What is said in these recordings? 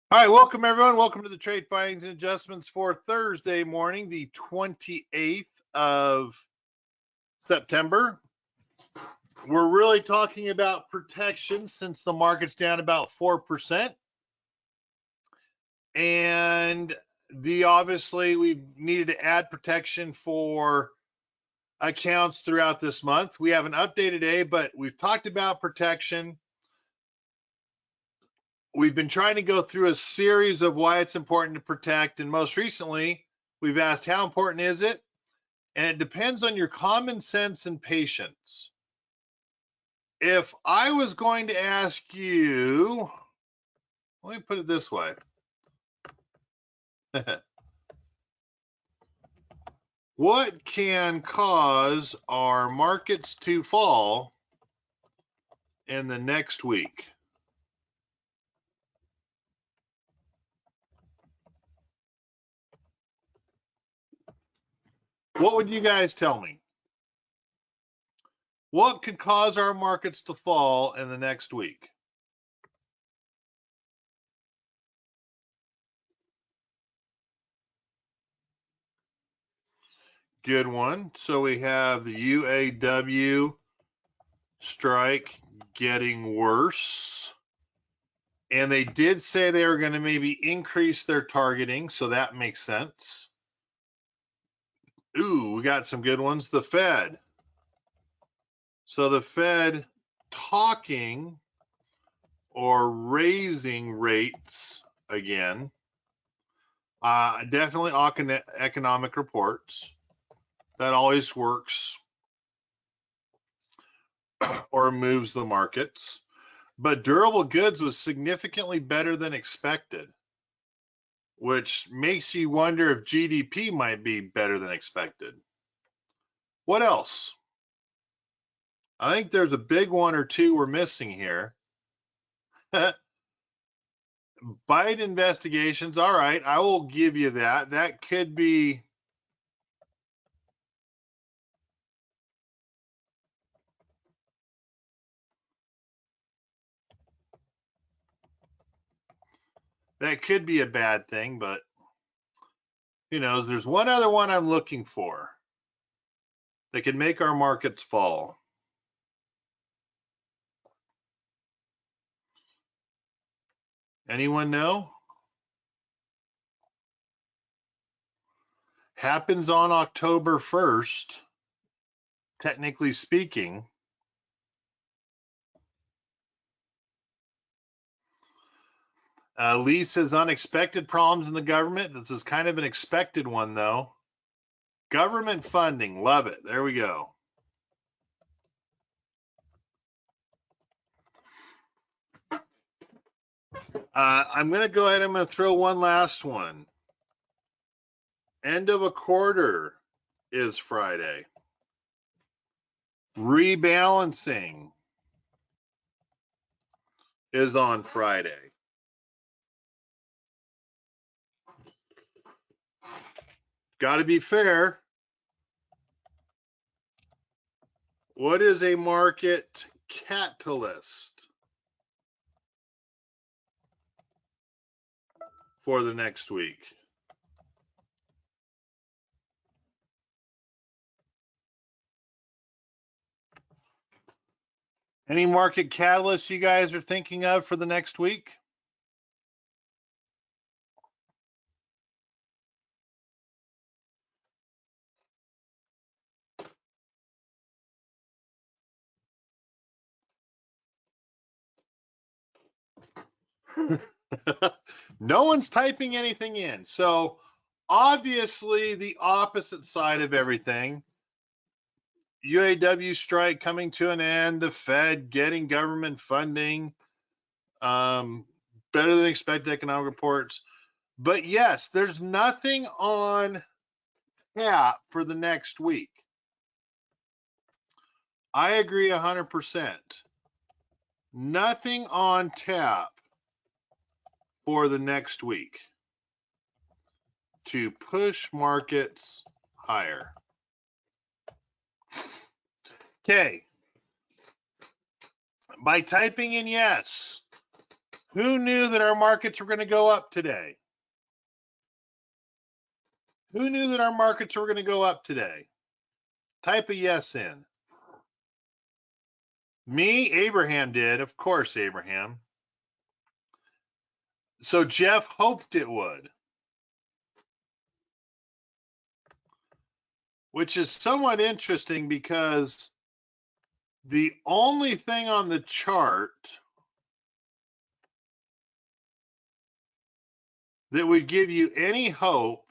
All right, welcome everyone. Welcome to the trade findings and adjustments for Thursday morning, the 28th of September. We're really talking about protection since the market's down about 4%. And obviously we've needed to add protection for accounts throughout this month. We have an update today, but we've talked about protection. We've been trying to go through a series of why it's important to protect, and most recently, we've asked how important is it? And it depends on your common sense and patience. If I was going to ask you, let me put it this way. What can cause our markets to fall in the next week? What would you guys tell me? What could cause our markets to fall in the next week? Good one. So we have the UAW strike getting worse. And they did say they were going to maybe increase their targeting, so that makes sense. Ooh, we got some good ones. The Fed. So the Fed talking or raising rates again. Definitely economic reports. That always works or moves the markets. But durable goods was significantly better than expected, which makes you wonder if GDP might be better than expected. What else? I think there's a big one or two we're missing here. Biden investigations, all right, I will give you that. That could be a bad thing, but who knows? There's one other one I'm looking for that could make our markets fall. Anyone know? Happens on October 1st, technically speaking. Lee says unexpected problems in the government. This is kind of an expected one, though. Government funding, love it. There we go. I'm going to go ahead. I'm going to throw one last one. End of a quarter is Friday. Rebalancing is on Friday. Got to be fair. What is a market catalyst for the next week? Any market catalysts you guys are thinking of for the next week? No one's typing anything in. So obviously the opposite side of everything. UAW strike coming to an end, the Fed getting government funding, better than expected economic reports. But yes, there's nothing on tap for the next week. I agree 100%. Nothing on tap for the next week to push markets higher. Okay. By typing in yes, Who knew that our markets were going to go up today? Who knew that our markets were going to go up today? Type a yes in. Me, Abraham did. Of course, Abraham. So Jeff hoped it would, which is somewhat interesting because the only thing on the chart that would give you any hope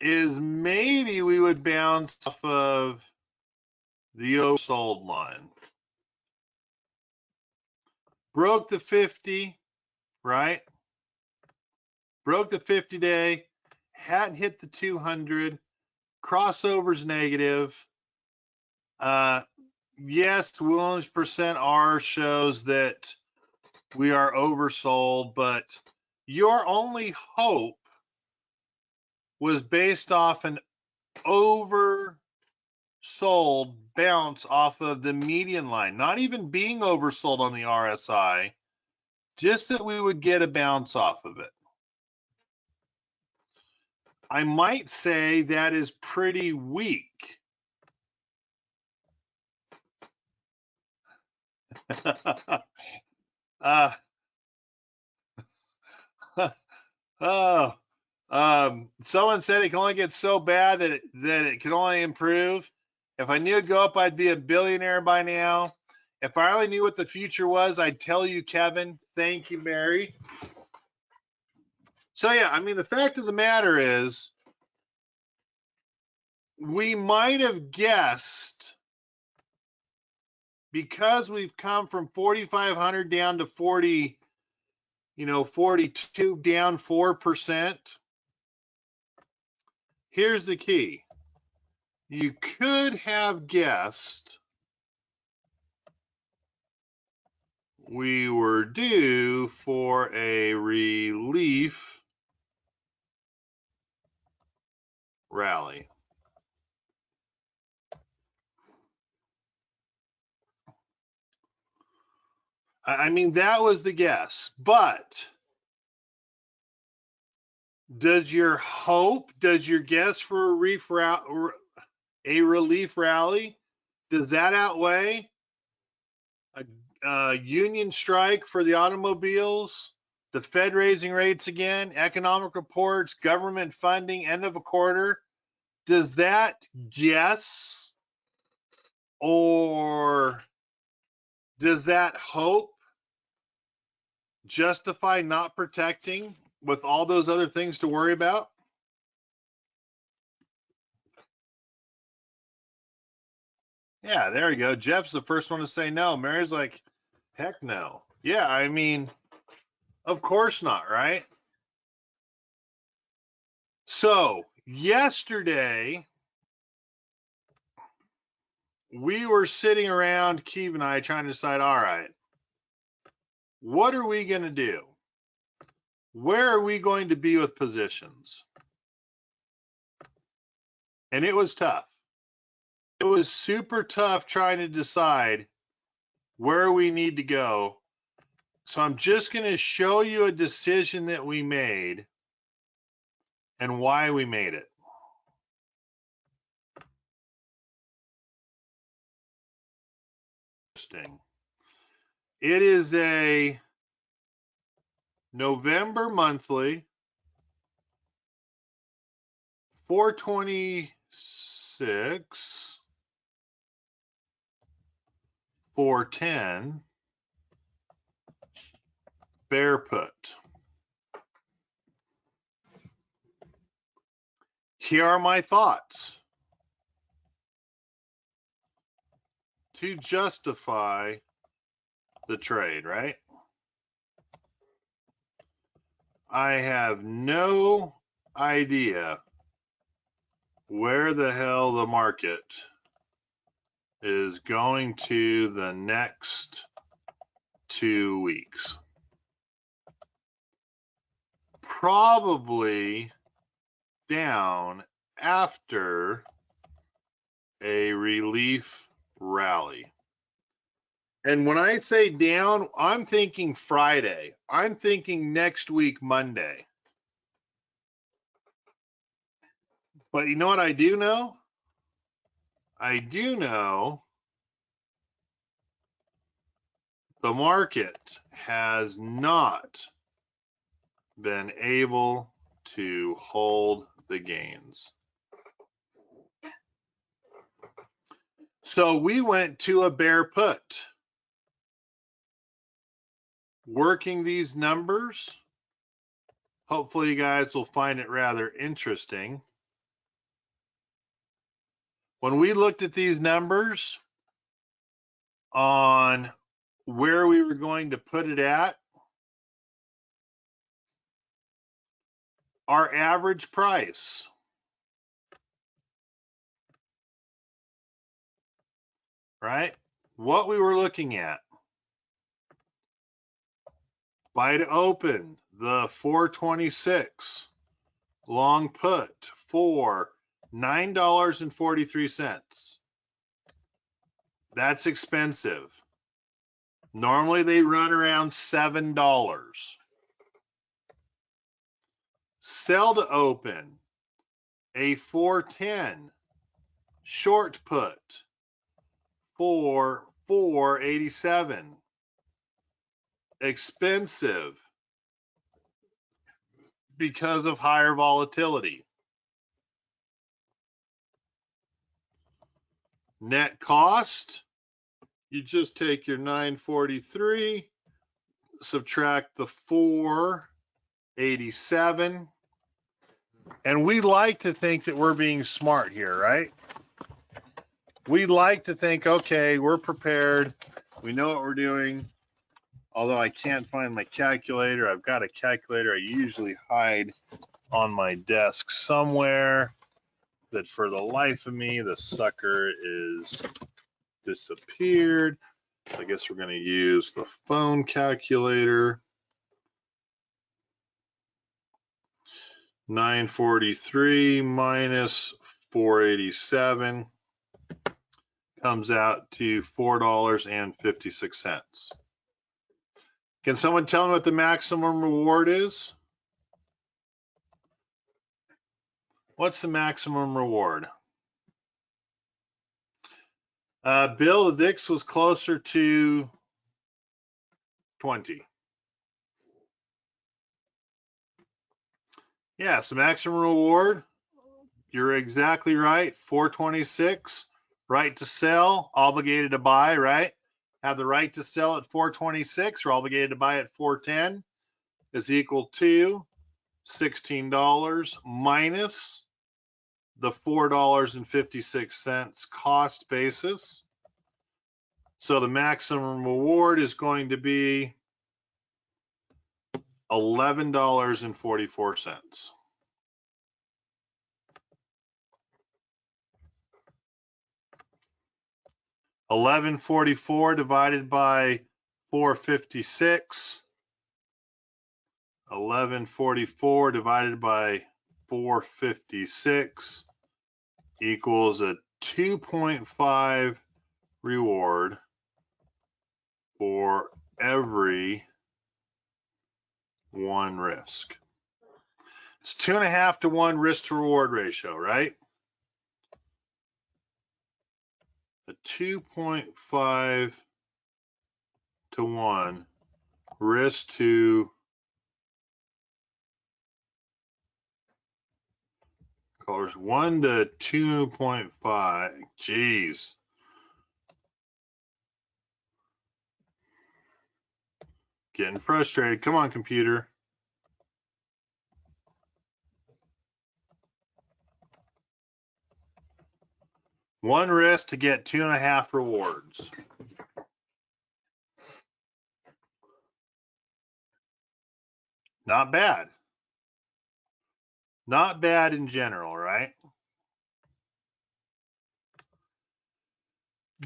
is maybe we would bounce off of the oversold line. Broke the 50, right? Broke the 50-day, hadn't hit the 200, crossovers negative. Yes, Williams percent R shows that we are oversold, but your only hope was based off an oversold bounce off of the median line, not even being oversold on the RSI, just that we would get a bounce off of it. I might say that is pretty weak. Oh, someone said it can only get so bad that it can only improve. If I knew it'd go up, I'd be a billionaire by now. If I only knew what the future was, I'd tell you, Kevin. Thank you, Mary. So yeah, I mean, the fact of the matter is, we might have guessed, because we've come from 4,500 down to 40, 42, down 4%. Here's the key. You could have guessed we were due for a relief rally. I mean, that was the guess, but does your guess for a relief rally, does that outweigh a union strike for the automobiles, the Fed raising rates again, economic reports, government funding, end of a quarter? Does that guess, or does that hope justify not protecting with all those other things to worry about? Yeah, there you go. Jeff's the first one to say no. Mary's like, heck no. Yeah, I mean, of course not, right? So yesterday, we were sitting around, Keeve and I, trying to decide, all right, what are we going to do? Where are we going to be with positions? And it was tough. It was super tough trying to decide where we need to go. So I'm just going to show you a decision that we made and why we made it. Interesting. It is a November monthly, 426, 410, bear put. Here are my thoughts to justify the trade, right? I have no idea where the hell the market is going to the next 2 weeks. Probably down after a relief rally. And when I say down, I'm thinking Friday. I'm thinking next week, Monday. But you know what I do know? I do know the market has not been able to hold the gains. So we went to a bear put. Working these numbers, hopefully you guys will find it rather interesting. When we looked at these numbers on where we were going to put it at, our average price, right? What we were looking at. Buy to open, the 426 long put for $9.43. That's expensive. Normally they run around $7. Sell to open, a 410 short put for $4.87. Expensive because of higher volatility. Net cost, you just take your 943, subtract the 487, and we like to think that we're being smart here, right? We like to think, okay, we're prepared, we know what we're doing. Although I can't find my calculator, I've got a calculator I usually hide on my desk somewhere, that for the life of me, the sucker is disappeared. I guess we're going to use the phone calculator. 943 minus 487 comes out to $4.56. Can someone tell me what the maximum reward is? What's the maximum reward? Bill, the VIX was closer to 20. Yes, maximum reward. You're exactly right. 426. Right to sell, obligated to buy, right? Have the right to sell at 426. You're obligated to buy at 410 is equal to $16 minus the $4.56 cost basis. So the maximum reward is going to be $11.44. $11.44 divided by 456. 1144 divided by 456 equals a 2.5 reward for every one risk. It's 2.5 to 1 risk to reward ratio, right? A 2.5 to 1 risk to 1 to 2.5. Geez. Getting frustrated. Come on, computer. One risk to get 2.5 rewards. Not bad. Not bad in general, right?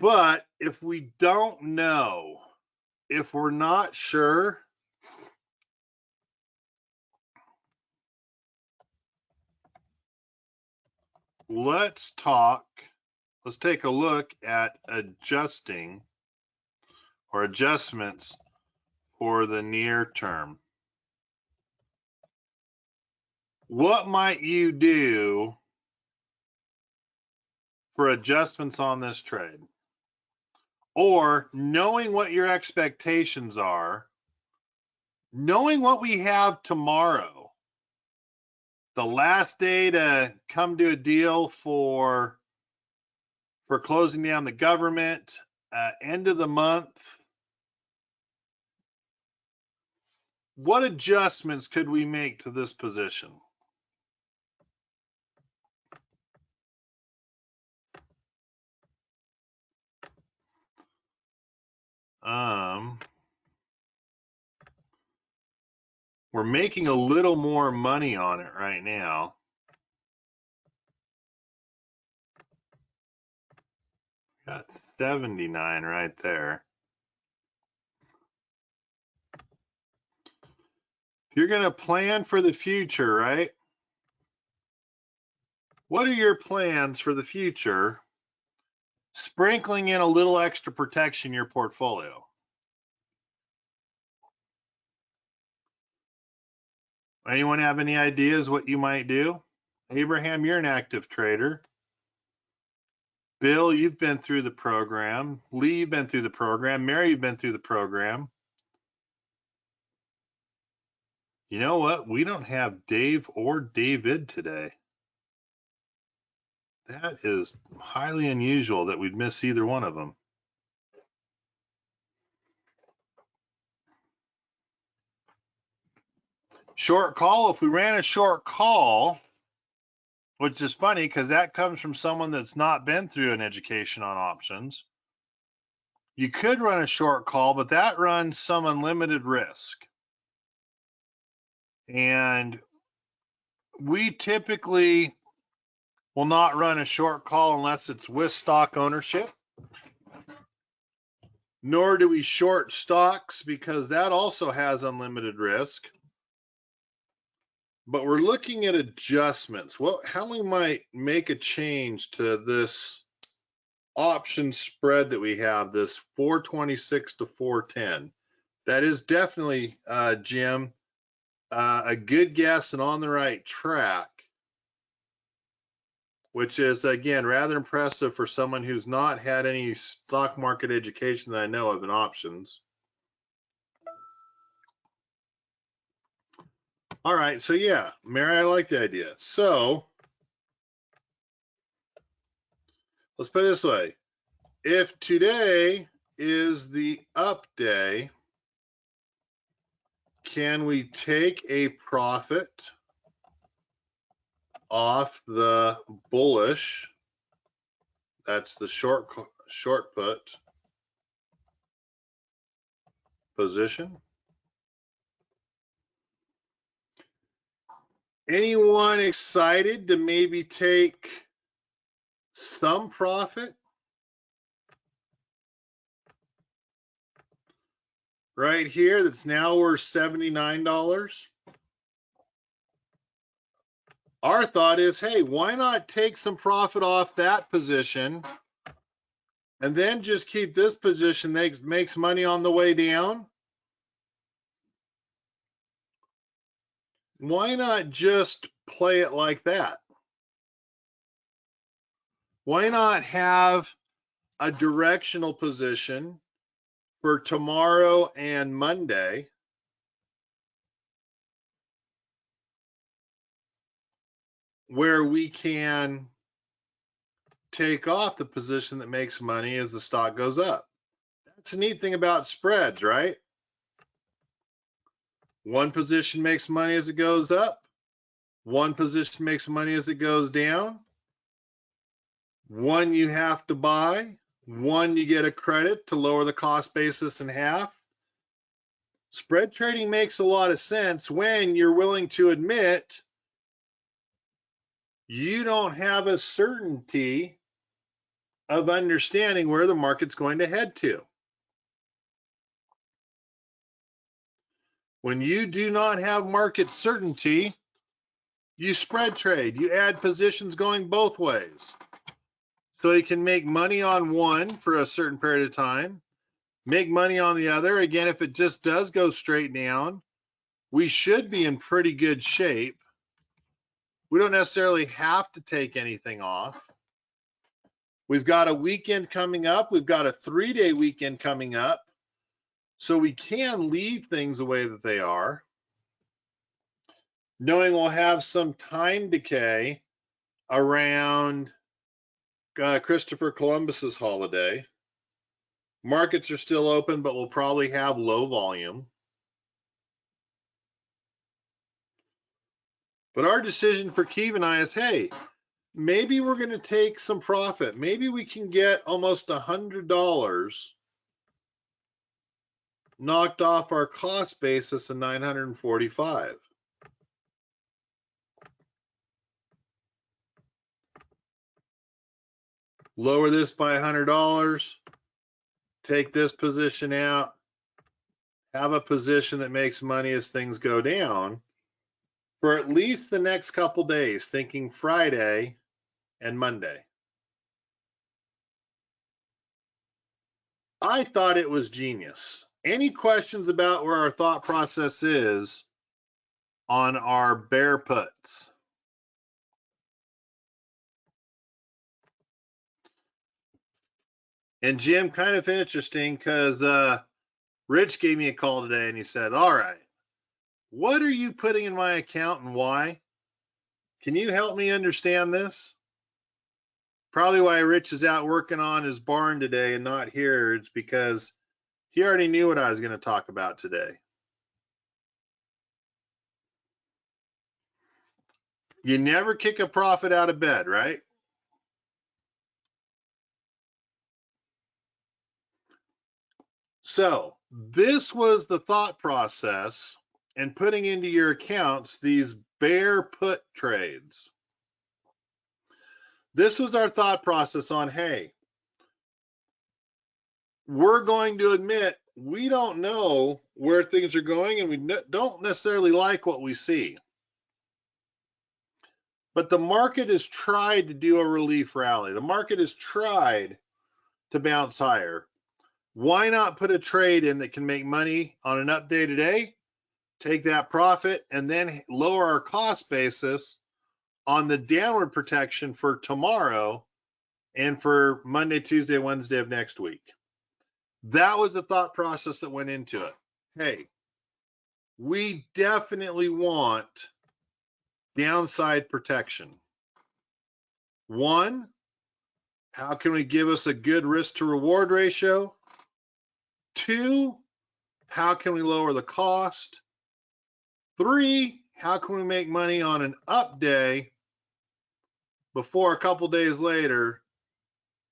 But if we don't know, if we're not sure, let's take a look at adjusting or adjustments for the near term. What might you do for adjustments on this trade? Or knowing what your expectations are, knowing what we have tomorrow, the last day to come to a deal for closing down the government, end of the month, what adjustments could we make to this position? We're making a little more money on it right now. Got 79 right there. If you're going to plan for the future, right? What are your plans for the future? Sprinkling in a little extra protection in your portfolio. Anyone have any ideas what you might do? Abraham, you're an active trader. Bill, you've been through the program. Lee, you've been through the program. Mary, you've been through the program. You know what? We don't have Dave or David today. That is highly unusual that we'd miss either one of them. Short call, if we ran a short call, which is funny because that comes from someone that's not been through an education on options. You could run a short call, but that runs some unlimited risk. And we typically will not run a short call unless it's with stock ownership. Nor do we short stocks because that also has unlimited risk. But we're looking at adjustments. How we might make a change to this option spread that we have, this 426 to 410. That is definitely, Jim, a good guess and on the right track, which is, again, rather impressive for someone who's not had any stock market education that I know of in options. All right, so yeah, Mary, I like the idea. So let's put it this way. If today is the up day, can we take a profit off the bullish? That's the short put position. Anyone excited to maybe take some profit? Right here, that's now worth $79. Our thought is, hey, why not take some profit off that position and then just keep this position makes money on the way down? Why not just play it like that? Why not have a directional position for tomorrow and Monday where we can take off the position that makes money as the stock goes up? That's the neat thing about spreads, right? One position makes money as it goes up. One position makes money as it goes down. One you have to buy. One you get a credit to lower the cost basis in half. Spread trading makes a lot of sense when you're willing to admit you don't have a certainty of understanding where the market's going to head to. When you do not have market certainty, you spread trade. You add positions going both ways. So you can make money on one for a certain period of time, make money on the other. Again, if it just does go straight down, we should be in pretty good shape. We don't necessarily have to take anything off. We've got a weekend coming up. We've got a 3-day weekend coming up. So we can leave things the way that they are, knowing we'll have some time decay around Christopher Columbus's holiday. Markets are still open, but we'll probably have low volume. But our decision for Keeve and I is, hey, maybe we're going to take some profit. Maybe we can get almost $100 knocked off our cost basis of $945. Lower this by $100, take this position out, have a position that makes money as things go down for at least the next couple days, thinking Friday and Monday. I thought it was genius. Any questions about where our thought process is on our bear puts? And Jim, kind of interesting because Rich gave me a call today and he said, all right, what are you putting in my account and why? Can you help me understand this? Probably why Rich is out working on his barn today and not here. It's because he already knew what I was going to talk about today. You never kick a profit out of bed, right? So this was the thought process and putting into your accounts these bear put trades. This was our thought process on, hey, we're going to admit we don't know where things are going and we don't necessarily like what we see. But the market has tried to do a relief rally. The market has tried to bounce higher. Why not put a trade in that can make money on an up day today, take that profit, and then lower our cost basis on the downward protection for tomorrow and for Monday, Tuesday, Wednesday of next week? That was the thought process that went into it. Hey, we definitely want downside protection. One, how can we give us a good risk to reward ratio? Two, how can we lower the cost? Three, how can we make money on an up day before a couple days later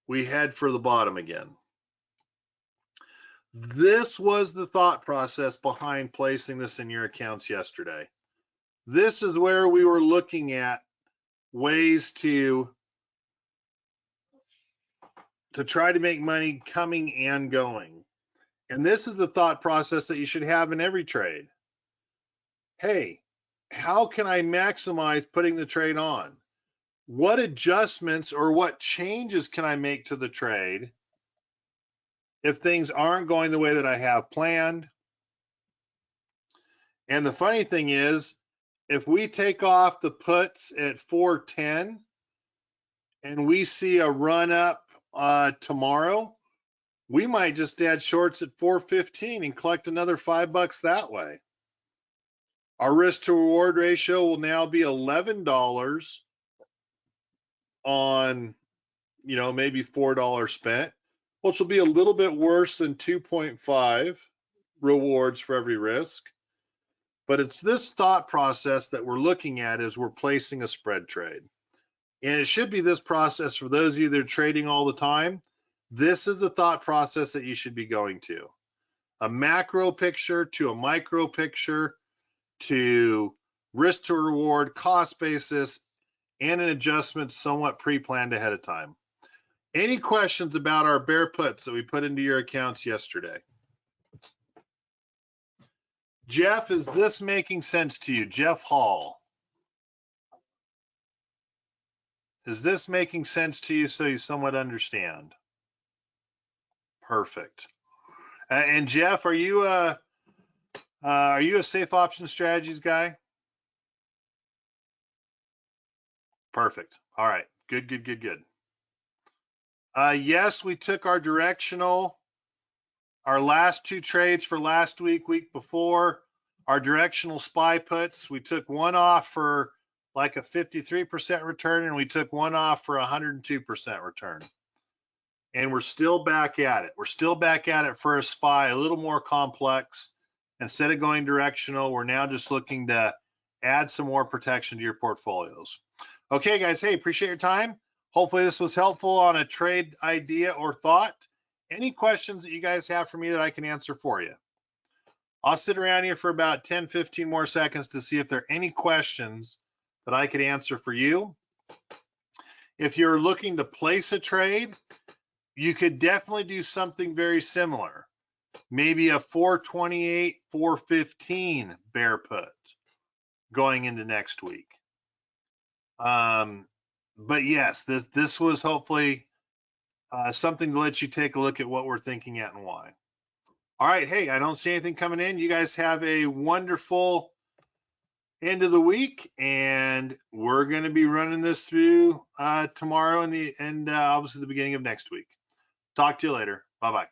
we head for the bottom again? This was the thought process behind placing this in your accounts yesterday. This is where we were looking at ways to try to make money coming and going. And this is the thought process that you should have in every trade. Hey, how can I maximize putting the trade on? What adjustments or what changes can I make to the trade if things aren't going the way that I have planned? And the funny thing is, if we take off the puts at 410 and we see a run up tomorrow, we might just add shorts at 415 and collect another $5 that way. Our risk to reward ratio will now be $11 on, maybe $4 spent, which will be a little bit worse than 2.5 rewards for every risk. But it's this thought process that we're looking at as we're placing a spread trade. And it should be this process for those of you that are trading all the time. This is the thought process that you should be going to. A macro picture to a micro picture to risk to reward, cost basis, and an adjustment somewhat pre-planned ahead of time. Any questions about our bear puts that we put into your accounts yesterday? Jeff, is this making sense to you? Jeff Hall. Is this making sense to you so you somewhat understand? Perfect. And Jeff, are you a safe option strategies guy? Perfect. All right. Good, good, good, good. Yes, we took our directional, our last two trades for last week, week before, our directional SPY puts. We took one off for like a 53% return, and we took one off for 102% return. And we're still back at it. We're still back at it for a SPY, a little more complex. Instead of going directional, we're now just looking to add some more protection to your portfolios. Okay, guys, hey, appreciate your time. Hopefully this was helpful on a trade idea or thought. Any questions that you guys have for me that I can answer for you? I'll sit around here for about 10, 15 more seconds to see if there are any questions that I could answer for you. If you're looking to place a trade, you could definitely do something very similar. Maybe a 428, 415 bear put going into next week. But yes, this was hopefully something to let you take a look at what we're thinking at and why. All right, hey, I don't see anything coming in. You guys have a wonderful end of the week, and we're going to be running this through tomorrow and obviously the beginning of next week. Talk to you later. Bye-bye.